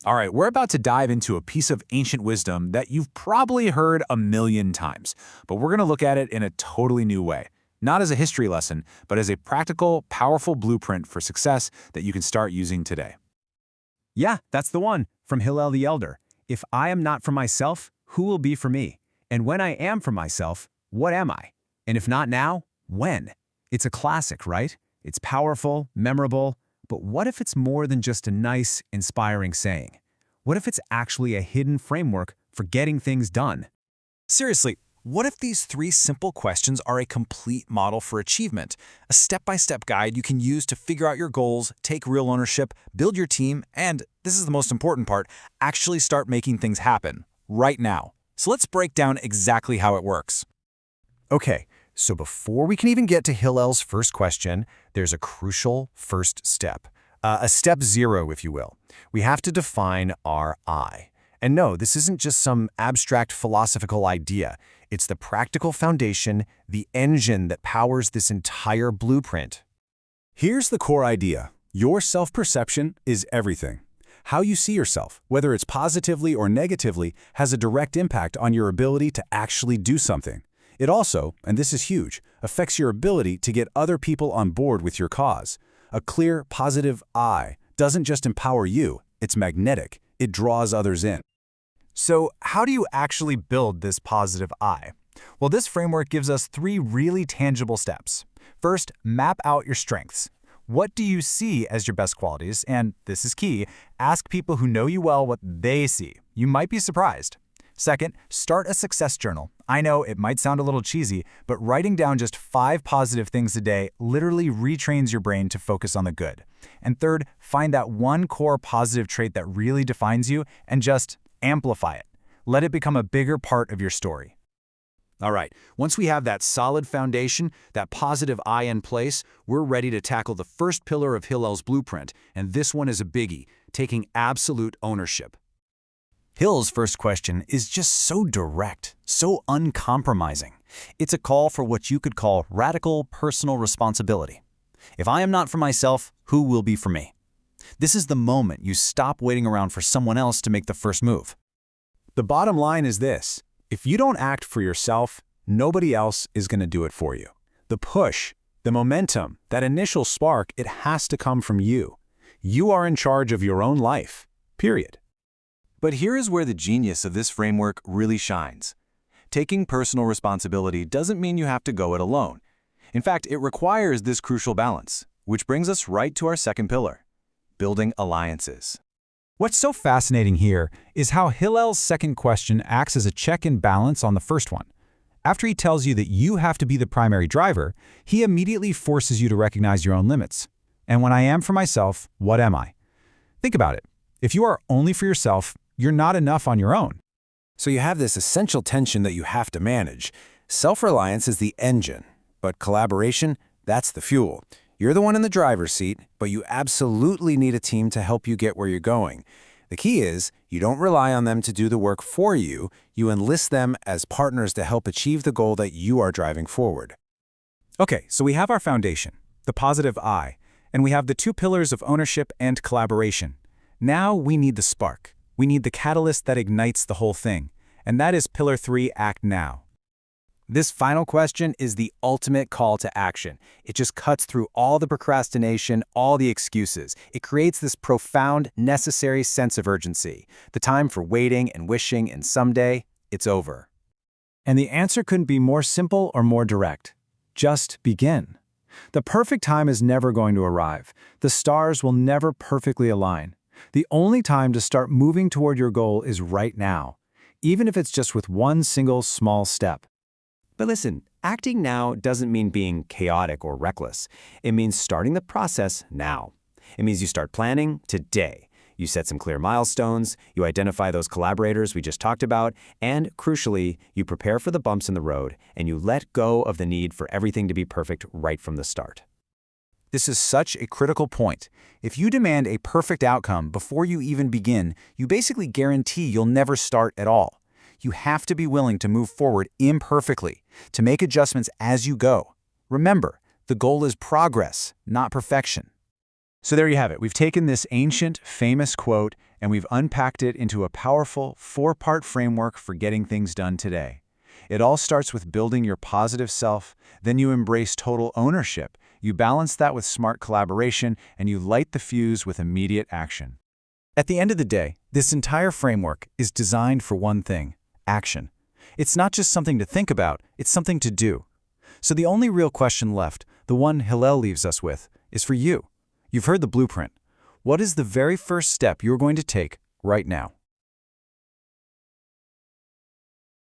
All right, we're about to dive into a piece of ancient wisdom that you've probably heard a million times, but we're going to look at it in a totally new way. Not as a history lesson, but as a practical, powerful blueprint for success that you can start using today. Yeah, that's the one, from Hillel the Elder. If I am not for myself, who will be for me? And when I am for myself, what am I? And if not now, when? It's a classic, right? It's powerful, memorable, but what if it's more than just a nice, inspiring saying? What if it's actually a hidden framework for getting things done? Seriously, what if these 3 simple questions are a complete model for achievement? A step-by-step guide you can use to figure out your goals, take real ownership, build your team, and, this is the most important part, actually start making things happen, right now. So let's break down exactly how it works. Okay, so before we can even get to Hillel's first question, there's a crucial first step. A step 0, if you will. We have to define our I. And no, this isn't just some abstract philosophical idea. It's the practical foundation, the engine that powers this entire blueprint. Here's the core idea. Your self-perception is everything. How you see yourself, whether it's positively or negatively, has a direct impact on your ability to actually do something. It also, and this is huge, affects your ability to get other people on board with your cause. A clear, positive I doesn't just empower you, it's magnetic. It draws others in. So how do you actually build this positive I? Well, this framework gives us 3 really tangible steps. First, map out your strengths. What do you see as your best qualities? And this is key, ask people who know you well what they see. You might be surprised. Second, start a success journal. I know it might sound a little cheesy, but writing down just 5 positive things a day literally retrains your brain to focus on the good. And third, find that one core positive trait that really defines you and just amplify it. Let it become a bigger part of your story. All right, once we have that solid foundation, that positive I in place, we're ready to tackle the first pillar of Hillel's blueprint, and this one is a biggie, taking absolute ownership. Hillel's first question is just so direct, so uncompromising. It's a call for what you could call radical personal responsibility. If I am not for myself, who will be for me? This is the moment you stop waiting around for someone else to make the first move. The bottom line is this: if you don't act for yourself, nobody else is going to do it for you. The push, the momentum, that initial spark, it has to come from you. You are in charge of your own life, period. But here is where the genius of this framework really shines. Taking personal responsibility doesn't mean you have to go it alone. In fact, it requires this crucial balance, which brings us right to our second pillar, building alliances. What's so fascinating here is how Hillel's second question acts as a check and balance on the first one. After he tells you that you have to be the primary driver, he immediately forces you to recognize your own limits. And when I am for myself, what am I? Think about it. If you are only for yourself, you're not enough on your own. So you have this essential tension that you have to manage. Self-reliance is the engine, but collaboration, that's the fuel. You're the one in the driver's seat, but you absolutely need a team to help you get where you're going. The key is, you don't rely on them to do the work for you, you enlist them as partners to help achieve the goal that you are driving forward. Okay, so we have our foundation, the positive I, and we have the 2 pillars of ownership and collaboration. Now we need the spark. We need the catalyst that ignites the whole thing, and that is pillar 3, act now. This final question is the ultimate call to action. It just cuts through all the procrastination, all the excuses. It creates this profound, necessary sense of urgency. The time for waiting and wishing and someday, it's over. And the answer couldn't be more simple or more direct. Just begin. The perfect time is never going to arrive. The stars will never perfectly align. The only time to start moving toward your goal is right now, even if it's just with one single small step. But listen, acting now doesn't mean being chaotic or reckless. It means starting the process now. It means you start planning today. You set some clear milestones, you identify those collaborators we just talked about, and crucially, you prepare for the bumps in the road, and you let go of the need for everything to be perfect right from the start. This is such a critical point. If you demand a perfect outcome before you even begin, you basically guarantee you'll never start at all. You have to be willing to move forward imperfectly, to make adjustments as you go. Remember, the goal is progress, not perfection. So there you have it. We've taken this ancient, famous quote and we've unpacked it into a powerful 4-part framework for getting things done today. It all starts with building your positive self, then you embrace total ownership, you balance that with smart collaboration, and you light the fuse with immediate action. At the end of the day, this entire framework is designed for one thing: action. It's not just something to think about, it's something to do. So the only real question left, the one Hillel leaves us with, is for you. You've heard the blueprint. What is the very first step you're going to take right now?